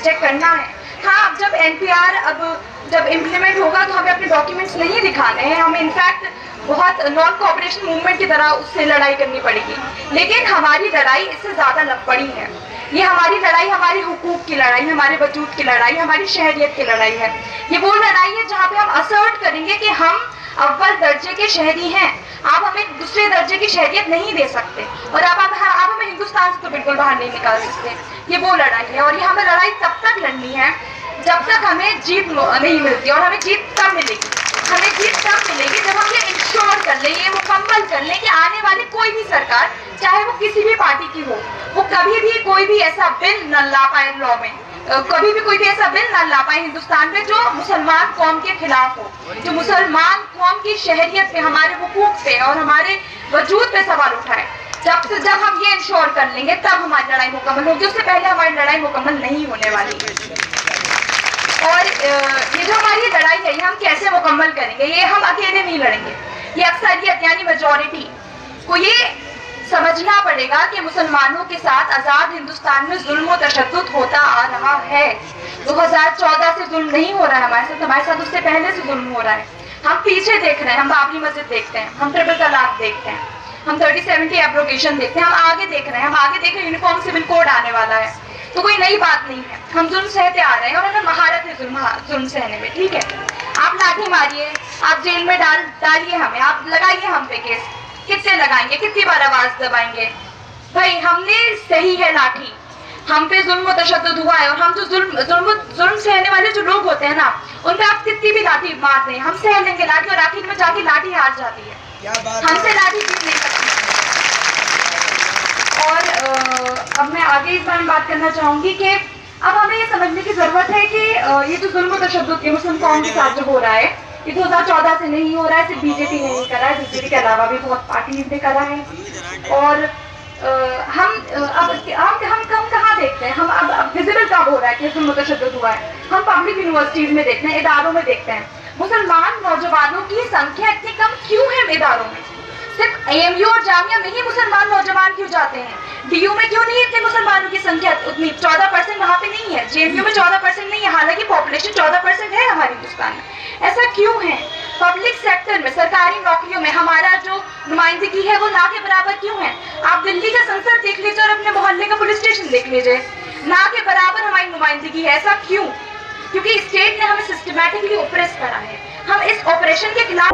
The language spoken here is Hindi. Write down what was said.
चेक करना है। हाँ, जब एनपीआर अब जब इम्प्लीमेंट होगा तो हमें अपने डॉक्यूमेंट्स नहीं दिखाने हैं, हमें इनफैक्ट बहुत नॉन कोऑपरेशन मूवमेंट की तरह उससे लड़ाई करनी पड़ेगी। लेकिन हमारी लड़ाई इससे ज़्यादा बड़ी है। ये हमारी लड़ाई हमारे हुकूक की लड़ाई, हमारे वजूद की लड़ाई, हमारी शहरियत की लड़ाई है। ये वो लड़ाई है जहाँ पे हम असर्ट करेंगे कि हम अव्वल दर्जे के शहरी हैं, आप हमें दूसरे दर्जे की शहरियत नहीं दे सकते और आप हमें हिंदुस्तान से तो बिल्कुल बाहर नहीं निकाल सकते। ये वो लड़ाई है और ये हमें लड़ाई तब तक लड़नी है जब तक हमें जीत नहीं मिलती। और हमें जीत तब मिलेगी, हमें जीत तब मिलेगी जब हम ये इंश्योर कर लें, ये मुकम्मल कर लें कि आने वाली कोई भी सरकार, चाहे वो किसी भी पार्टी की हो, वो कभी भी कोई भी ऐसा बिल न ला पाए लॉ में, कभी भी कोई भी ऐसा बिल न ला पाए हिंदुस्तान में जो मुसलमान कौम के खिलाफ हो, जो मुसलमान कौम की शहरियत पे, हमारे हुकूक पे और हमारे वजूद पे सवाल उठाए। जब हम ये इंश्योर कर लेंगे तब हमारी लड़ाई मुकम्मल होगी, उससे पहले हमारी लड़ाई मुकम्मल नहीं होने वाली। और ये जो हमारी लड़ाई है ये हम कैसे मुकम्मल करेंगे, ये हम अकेले नहीं लड़ेंगे। ये अक्सरियत यानी मेजॉरिटी को ये समझना पड़ेगा कि मुसलमानों के साथ आज़ाद हिंदुस्तान में जुल्म और तशद्दुद होता आ रहा है। 2014 से जुल्म नहीं हो रहा है हमारे साथ उससे पहले से जुल्म हो रहा है। हम पीछे देख रहे हैं, हम बाबरी मस्जिद देखते हैं, हम ट्रिपल तलाक देखते हैं, हम 3070 एब्रोगेशन देखते हैं, हम आगे देख रहे हैं, हम आगे देख रहे हैं यूनिफॉर्म सिविल कोड आने वाला है। तो कोई नई बात नहीं है, हम जुल्म सहते आ रहे हैं और हमें महारत है जुल्म सहने में। ठीक है, आप लाठी मारिए, आप जेल में डालिए हमें, आप लगाइए हम पे केस, कितने लगाएंगे, कितनी बार आवाज दबाएंगे? भाई हमने सही है लाठी, हम पे जुल्म तशद्दुद हुआ है और हम जो जुल्म सहने वाले जो लोग होते हैं ना, उन पे आप कितनी भी लाठी मार दें, हम सह लेंगे लाठी और आखिर में जाके लाठी हार जाती है, हमसे लाठी जीत नहीं सकती। और अब मैं आगे इस बारे में बात करना चाहूंगी कि अब हमें ये समझने की जरूरत है कि ये जो जुल्म तशद्दुद मुस्लिम कौम के साथ जो हो रहा है ये 2014 से नहीं हो रहा है, सिर्फ बीजेपी ने नहीं करा है, बीजेपी के अलावा भी बहुत पार्टी ने करा है। और हम कहाँ देखते हैं, हम अब विजिबल कब हो रहा है कि जुल्म तशद्दुद हुआ है? हम पब्लिक यूनिवर्सिटीज में देखते हैं, इदारों में देखते हैं। मुसलमान नौजवानों की संख्या इतनी कम क्यों है इदारों में? सिर्फ एएमयू और जामिया में ही मुसलमान नौजवान क्यों जाते हैं? डीयू में क्यों नहीं इतने मुसलमानों की संख्या उतनी? 14% वहाँ पे नहीं है, जेएनयू में 14% नहीं है, हालांकि पॉपुलेशन 14% है हमारे हिंदुस्तान में। ऐसा क्यों है? पब्लिक सेक्टर में, सरकारी नौकरियों में हमारा जो नुमाइंदगी है वो ना के बराबर क्यों है? आप दिल्ली का संसद देख लीजिए और अपने मोहल्ले का पुलिस स्टेशन देख लीजिए, ना के बराबर हमारी नुमाइंदगी है। ऐसा क्यों? क्योंकि स्टेट ने हमें सिस्टमैटिकली ऑपरेस करा है। हम इस ऑपरेशन के खिलाफ